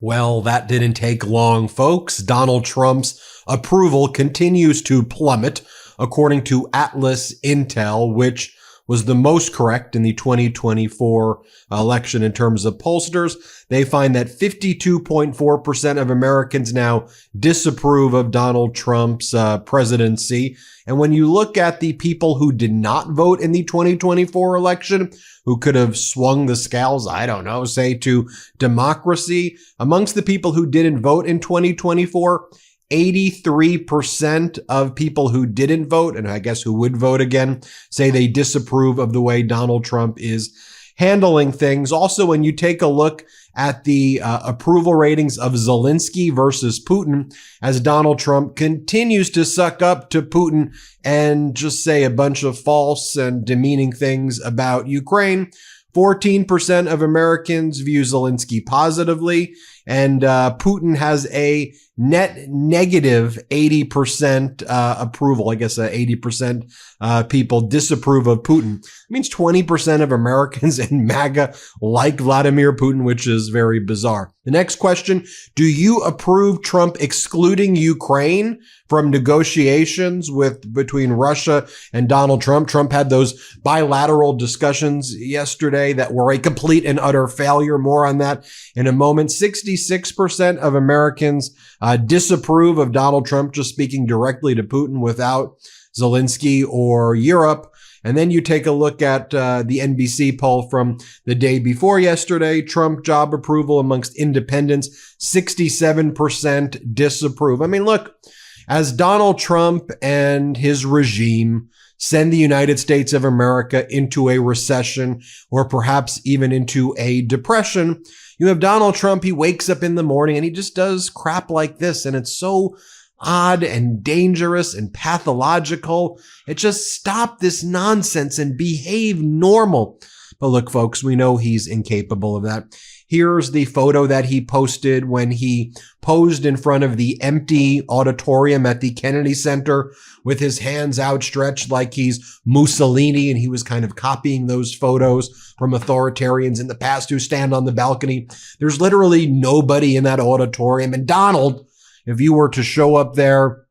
Well, that didn't take long, folks. Donald Trump's approval continues to plummet, according to Atlas Intel, which was the most correct in the 2024 election in terms of pollsters. They find that 52.4% of Americans now disapprove of Donald Trump's presidency. And when you look at the people who did not vote in the 2024 election, who could have swung the scales, I don't know, say to democracy, amongst the people who didn't vote in 2024, 83% of people who didn't vote, and I guess who would vote again, say they disapprove of the way Donald Trump is handling things. Also, when you take a look at the approval ratings of Zelensky versus Putin, as Donald Trump continues to suck up to Putin and just say a bunch of false and demeaning things about Ukraine, 14% of Americans view Zelensky positively, and Putin has a net negative 80% approval. I guess 80% people disapprove of Putin. It means 20% of Americans in MAGA like Vladimir Putin, which is very bizarre. The next question, do you approve Trump excluding Ukraine from negotiations between Russia and Donald Trump? Trump had those bilateral discussions yesterday that were a complete and utter failure. More on that in a moment. 66% of Americans disapprove of Donald Trump just speaking directly to Putin without Zelensky or Europe. And then you take a look at the NBC poll from the day before yesterday. Trump job approval amongst independents, 67% disapprove. I mean, look, as Donald Trump and his regime send the United States of America into a recession or perhaps even into a depression, you have Donald Trump. He wakes up in the morning and he just does crap like this. And it's so odd and dangerous and pathological. It just stop this nonsense and behave normal. But look, folks, we know he's incapable of that. Here's the photo that he posted when he posed in front of the empty auditorium at the Kennedy Center with his hands outstretched like he's Mussolini, and he was kind of copying those photos from authoritarians in the past who stand on the balcony. There's literally nobody in that auditorium. And Donald, if you were to show up there,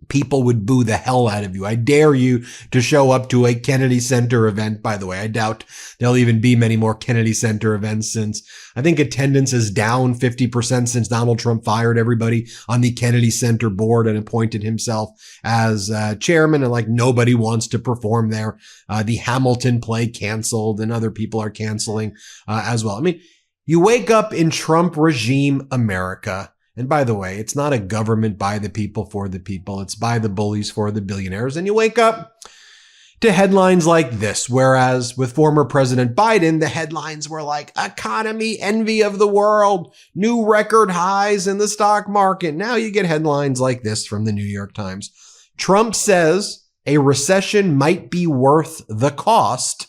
people would boo the hell out of you. I dare you to show up to a Kennedy Center event. By the way, I doubt there'll even be many more Kennedy Center events, since I think attendance is down 50% since Donald Trump fired everybody on the Kennedy Center board and appointed himself as chairman. And like nobody wants to perform there. The Hamilton play canceled and other people are canceling as well. I mean, you wake up in Trump regime America. And by the way, it's not a government by the people for the people. It's by the bullies for the billionaires. And you wake up to headlines like this, whereas with former President Biden, the headlines were like economy, envy of the world, new record highs in the stock market. Now you get headlines like this from the New York Times. Trump says a recession might be worth the cost.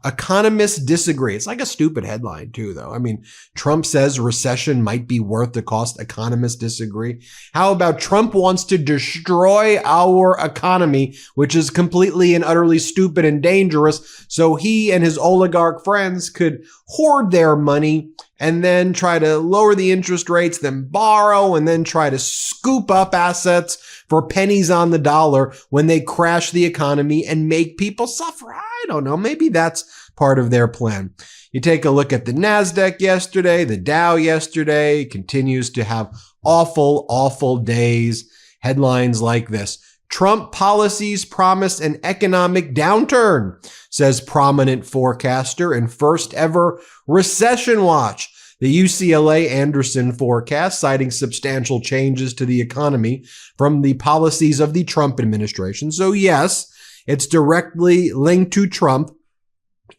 Economists disagree. It's like a stupid headline too, though. I mean, Trump says recession might be worth the cost. Economists disagree. How about Trump wants to destroy our economy, which is completely and utterly stupid and dangerous, so he and his oligarch friends could hoard their money and then try to lower the interest rates, then borrow, and then try to scoop up assets for pennies on the dollar when they crash the economy and make people suffer. I don't know. Maybe that's part of their plan. You take a look at the NASDAQ yesterday, the Dow yesterday continues to have awful, awful days. Headlines like this. Trump policies promise an economic downturn, says prominent forecaster and first ever recession watch. The UCLA Anderson forecast, citing substantial changes to the economy from the policies of the Trump administration. So yes, it's directly linked to Trump,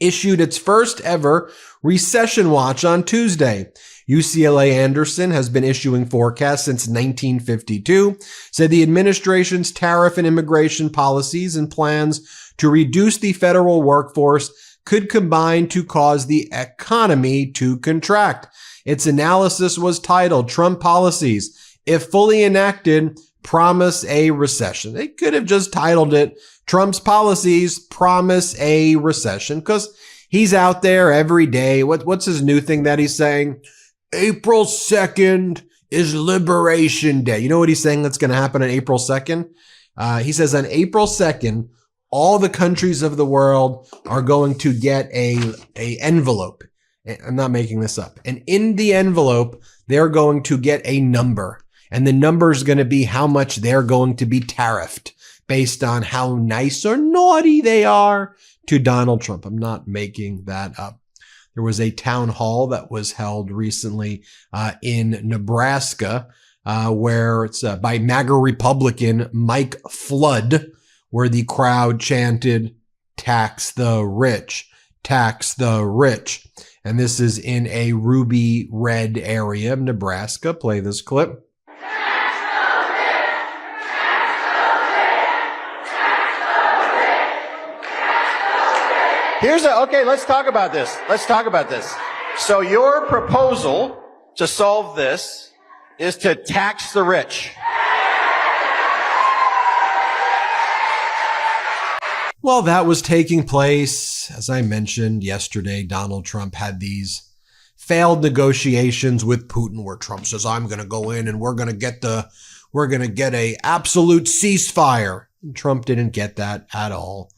issued its first ever recession watch on Tuesday. UCLA Anderson has been issuing forecasts since 1952, said the administration's tariff and immigration policies and plans to reduce the federal workforce could combine to cause the economy to contract. Its analysis was titled, Trump Policies, if fully enacted, promise a recession. They could have just titled it, Trump's Policies Promise a Recession, because he's out there every day. What's his new thing that he's saying? April 2nd is Liberation Day. You know what he's saying that's going to happen on April 2nd? He says on April 2nd, all the countries of the world are going to get a envelope. I'm not making this up. And in the envelope, they're going to get a number. And the number is going to be how much they're going to be tariffed based on how nice or naughty they are to Donald Trump. I'm not making that up. There was a town hall that was held recently in Nebraska where it's by MAGA Republican Mike Flood, where the crowd chanted, "Tax the rich, tax the rich." And this is in a ruby red area of Nebraska. Play this clip. Okay, let's talk about this. So your proposal to solve this is to tax the rich. Well, that was taking place, as I mentioned yesterday. Donald Trump had these failed negotiations with Putin where Trump says, I'm going to go in and we're going to get a absolute ceasefire. And Trump didn't get that at all.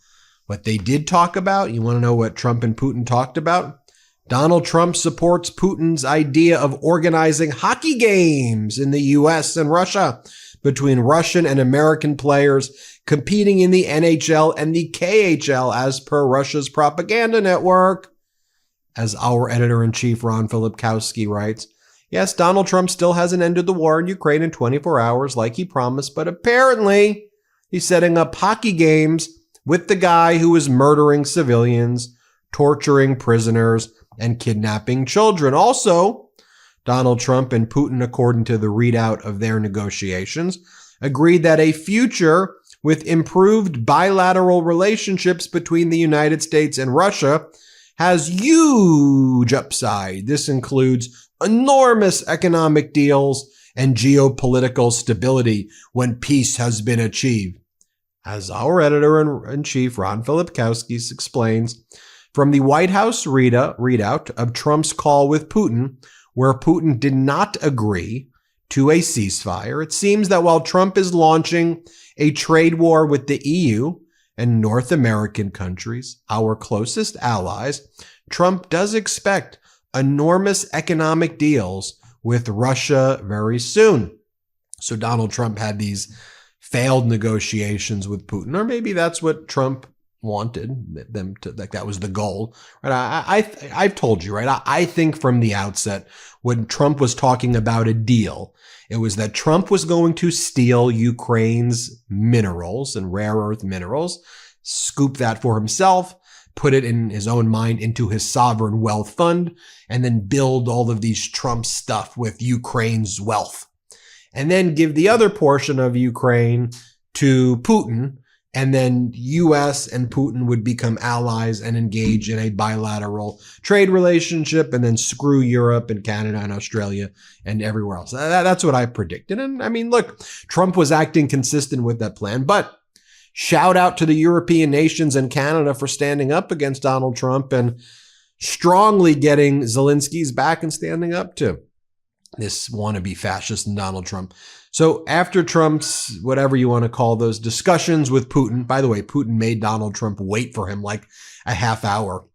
What they did talk about, you want to know what Trump and Putin talked about? Donald Trump supports Putin's idea of organizing hockey games in the U.S. and Russia between Russian and American players competing in the NHL and the KHL as per Russia's propaganda network. As our editor-in-chief Ron Filipkowski writes, yes, Donald Trump still hasn't ended the war in Ukraine in 24 hours like he promised, but apparently he's setting up hockey games with the guy who is murdering civilians, torturing prisoners, and kidnapping children. Also, Donald Trump and Putin, according to the readout of their negotiations, agreed that a future with improved bilateral relationships between the United States and Russia has huge upside. This includes enormous economic deals and geopolitical stability when peace has been achieved. As our editor-in-chief, Ron Filipkowski, explains, from the White House readout of Trump's call with Putin, where Putin did not agree to a ceasefire, it seems that while Trump is launching a trade war with the EU and North American countries, our closest allies, Trump does expect enormous economic deals with Russia very soon. So Donald Trump had these failed negotiations with Putin, or maybe that's what Trump wanted them to, like that was the goal, right? I've told you, right? I think from the outset, when Trump was talking about a deal, it was that Trump was going to steal Ukraine's minerals and rare earth minerals, scoop that for himself, put it in his own mind into his sovereign wealth fund, and then build all of these Trump stuff with Ukraine's wealth. And then give the other portion of Ukraine to Putin, and then U.S. and Putin would become allies and engage in a bilateral trade relationship, and then screw Europe and Canada and Australia and everywhere else. That's what I predicted. And I mean, look, Trump was acting consistent with that plan, but shout out to the European nations and Canada for standing up against Donald Trump and strongly getting Zelensky's back and standing up to this wannabe fascist and Donald Trump. So after Trump's, whatever you want to call those discussions with Putin, by the way, Putin made Donald Trump wait for him like a half hour.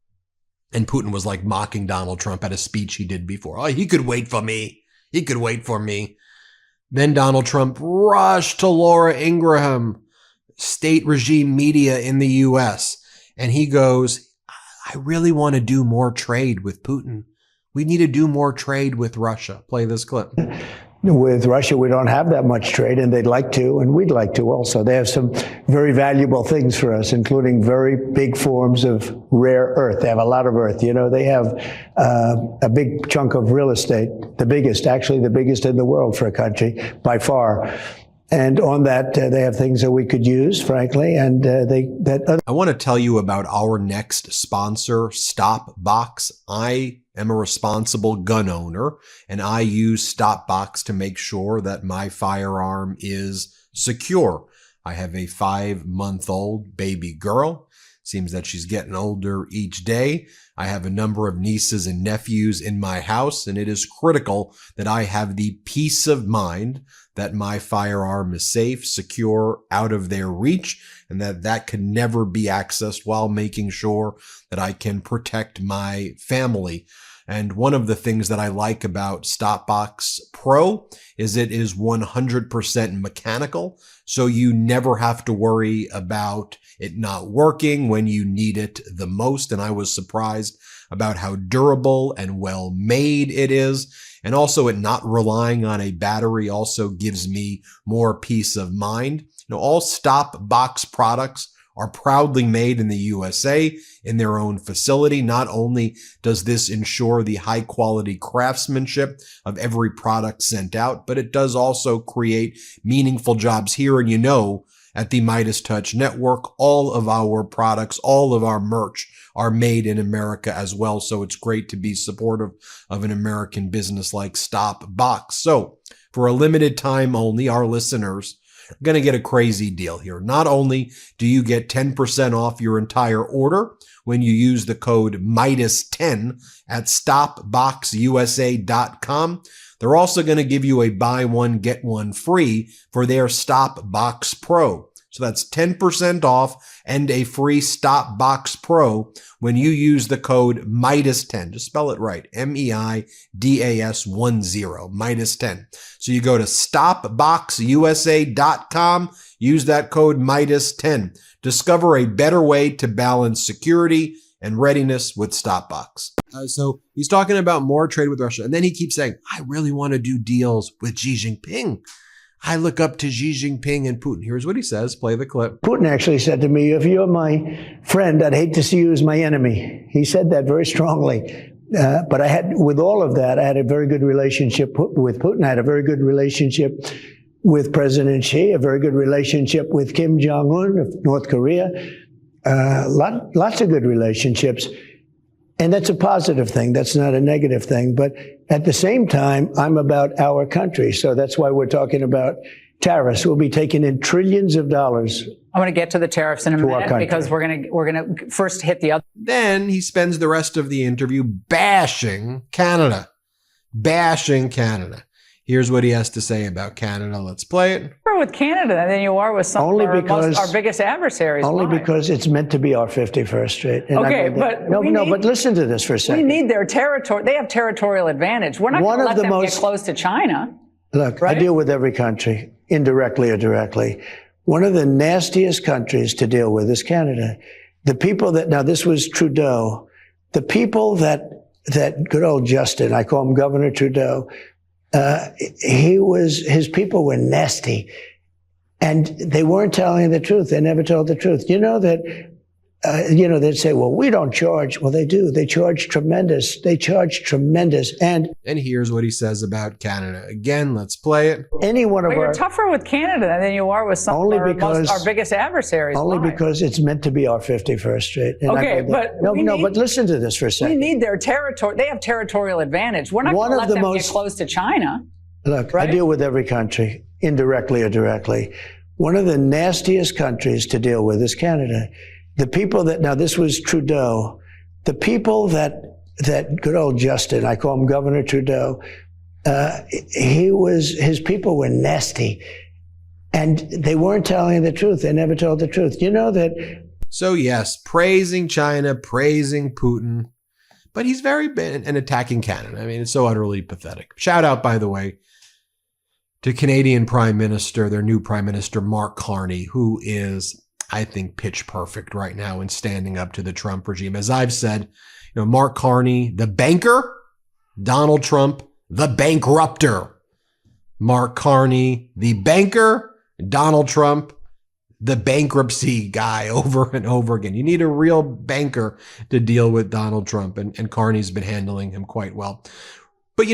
And Putin was like mocking Donald Trump at a speech he did before. Oh, he could wait for me. He could wait for me. Then Donald Trump rushed to Laura Ingraham, state regime media in the U.S. And he goes, I really want to do more trade with Putin. We need to do more trade with Russia. Play this clip. With Russia, we don't have that much trade, and they'd like to, and we'd like to also. They have some very valuable things for us, including very big forms of rare earth. They have a lot of earth. You know, they have a big chunk of real estate, the biggest in the world for a country by far. And on that, they have things that we could use, frankly, and I want to tell you about our next sponsor, StopBox. I am a responsible gun owner, and I use StopBox to make sure that my firearm is secure. I have a 5-month-old baby girl. Seems that she's getting older each day. I have a number of nieces and nephews in my house, and it is critical that I have the peace of mind that my firearm is safe, secure, out of their reach, and that can never be accessed while making sure that I can protect my family. And one of the things that I like about StopBox Pro is it is 100% mechanical, so you never have to worry about it not working when you need it the most. And I was surprised about how durable and well made it is. And also it not relying on a battery also gives me more peace of mind. All StopBox products are proudly made in the USA in their own facility. Not only does this ensure the high quality craftsmanship of every product sent out, but it does also create meaningful jobs here. And at the MeidasTouch Network, all of our products, all of our merch are made in America as well. So it's great to be supportive of an American business like StopBox. So for a limited time only, our listeners are going to get a crazy deal here. Not only do you get 10% off your entire order when you use the code Meidas10 at stopboxusa.com, they're also going to give you a buy one, get one free for their StopBox Pro. So that's 10% off and a free StopBox Pro when you use the code Meidas10. Just spell it right. MEIDAS10, Meidas10. So you go to stopboxusa.com, use that code Meidas10. Discover a better way to balance security and readiness with StopBox. So he's talking about more trade with Russia. And then he keeps saying, I really want to do deals with Xi Jinping. I look up to Xi Jinping and Putin. Here's what he says. Play the clip. Putin actually said to me, if you're my friend, I'd hate to see you as my enemy. He said that very strongly. But with all of that, I had a very good relationship with Putin. I had a very good relationship with President Xi, a very good relationship with Kim Jong-un of North Korea. Lots of good relationships. And that's a positive thing. That's not a negative thing. But at the same time, I'm about our country. So that's why we're talking about tariffs. We'll be taking in trillions of dollars. I want to get to the tariffs in a minute because we're going to first hit the other. Then he spends the rest of the interview bashing Canada. Bashing Canada. Here's what he has to say about Canada. Let's play it. With Canada than you are with some of our biggest adversaries. Only because it's meant to be our 51st Street. Okay, but but listen to this for a second. We need their territory. They have territorial advantage. We're not going to let them get close to China. Look, right? I deal with every country, indirectly or directly. One of the nastiest countries to deal with is Canada. The people now this was Trudeau, the people that good old Justin, I call him Governor Trudeau, his people were nasty. And they weren't telling the truth. They never told the truth. They'd say, well, we don't charge. Well, they do. They charge tremendous. And here's what he says about Canada. Again, let's play it. You're tougher with Canada than you are with some of our biggest adversaries. Only because it's meant to be our 51st Street. And but listen to this for a second. We need their territory. They have territorial advantage. We're not going to let them get close to China. Look, right? I deal with every country, indirectly or directly. One of the nastiest countries to deal with is Canada. The people now this was Trudeau, the people that good old Justin, I call him Governor Trudeau, his people were nasty. And they weren't telling the truth. They never told the truth. So yes, praising China, praising Putin, but he's very bad and attacking Canada. I mean, it's so utterly pathetic. Shout out, by the way, to Canadian Prime Minister, their new Prime Minister, Mark Carney, who is, I think, pitch perfect right now in standing up to the Trump regime. As I've said, Mark Carney, the banker, Donald Trump, the bankrupter. Mark Carney, the banker, Donald Trump, the bankruptcy guy, over and over again. You need a real banker to deal with Donald Trump, and Carney's been handling him quite well. But,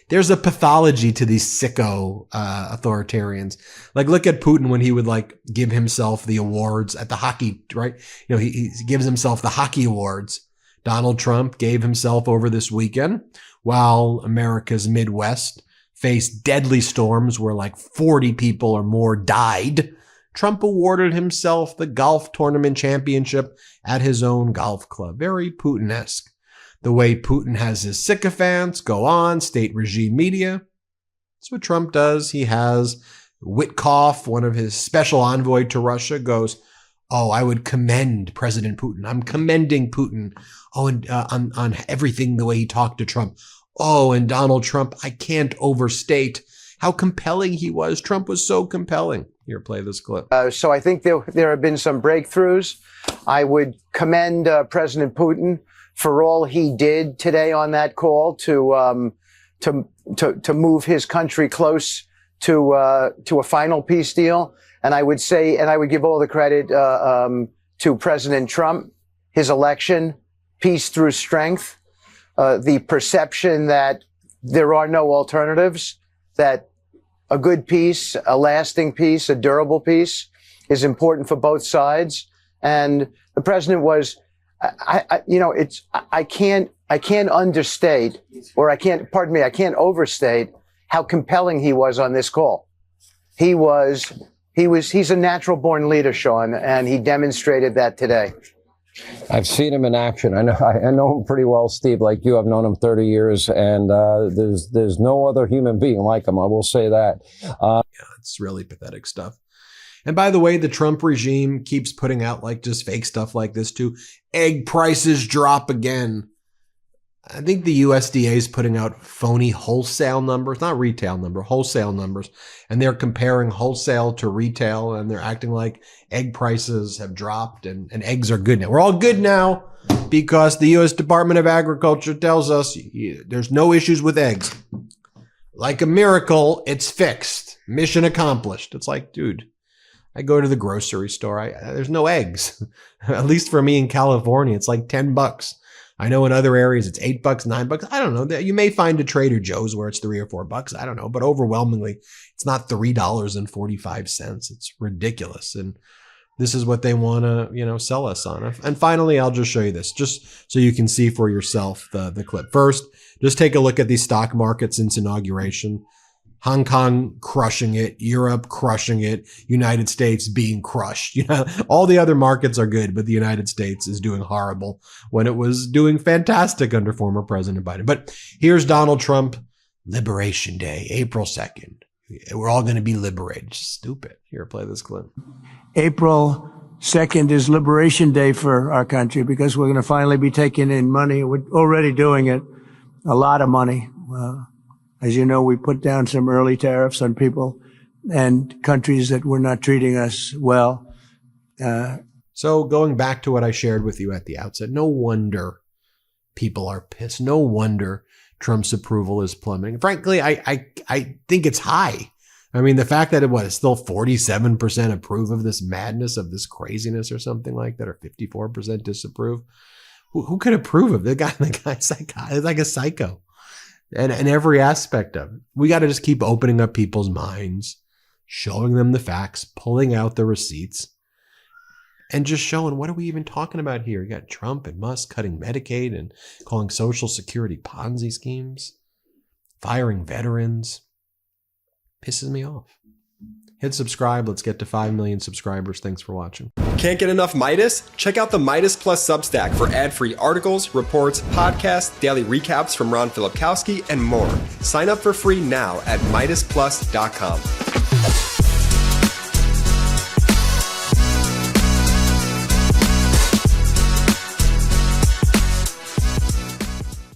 there's a pathology to these sicko authoritarians. Look at Putin when he would give himself the awards at the hockey, right? He gives himself the hockey awards. Donald Trump gave himself over this weekend while America's Midwest faced deadly storms where 40 people or more died Trump awarded himself the golf tournament championship at his own golf club. Very Putin-esque. The way Putin has his sycophants go on state regime media. That's what Trump does. He has Witkoff, one of his special envoy to Russia, goes, "Oh, I would commend President Putin. I'm commending Putin. Oh, and on everything, the way he talked to Trump. Oh, and Donald Trump, I can't overstate how compelling he was. Trump was so compelling." Here, play this clip. So I think there have been some breakthroughs. I would commend President Putin for all he did today on that call to move his country close to a final peace deal. And I would say, and I would give all the credit to President Trump, his election, peace through strength, the perception that there are no alternatives, that a good peace, a lasting peace, a durable peace is important for both sides. And the president was, I can't understate, or I can't overstate how compelling he was on this call. He's a natural born leader, Sean, and he demonstrated that today. I've seen him in action. I know him pretty well, Steve, like you. I've known him 30 years, and there's no other human being like him. I will say that. Yeah, it's really pathetic stuff. And by the way, the Trump regime keeps putting out like just fake stuff like this too. Egg prices drop again. I think the USDA is putting out phony wholesale numbers, not retail number, wholesale numbers. And they're comparing wholesale to retail, and they're acting like egg prices have dropped and eggs are good now. We're all good now because the U.S. Department of Agriculture tells us there's no issues with eggs. Like a miracle, it's fixed. Mission accomplished. It's like, dude, I go to the grocery store. There's no eggs. At least for me in California, it's like $10. I know in other areas it's $8, $9. I don't know. You may find a Trader Joe's where it's $3 or $4. I don't know. But overwhelmingly, it's not $3.45. It's ridiculous. And this is what they want to, sell us on. And finally, I'll just show you this just so you can see for yourself the clip. First, just take a look at the stock market since inauguration. Hong Kong crushing it, Europe crushing it, United States being crushed. All the other markets are good, but the United States is doing horrible when it was doing fantastic under former President Biden. But here's Donald Trump, Liberation Day, April 2nd. We're all going to be liberated. Stupid. Here, play this clip. April 2nd is Liberation Day for our country because we're going to finally be taking in money. We're already doing it, a lot of money. As you know, we put down some early tariffs on people and countries that were not treating us well. So going back to what I shared with you at the outset, no wonder people are pissed. No wonder Trump's approval is plummeting. Frankly, I think it's high. I mean, the fact that it's still 47% approve of this madness, of this craziness or something like that, or 54% disapprove. Who could approve of the guy's like a psycho. And every aspect of it. We got to just keep opening up people's minds, showing them the facts, pulling out the receipts, and just showing what are we even talking about here? You got Trump and Musk cutting Medicaid and calling Social Security Ponzi schemes, firing veterans. Pisses me off. Hit subscribe. Let's get to 5 million subscribers. Thanks for watching. Can't get enough Meidas? Check out the Meidas Plus Substack for ad-free articles, reports, podcasts, daily recaps from Ron Filipkowski, and more. Sign up for free now at MeidasPlus.com.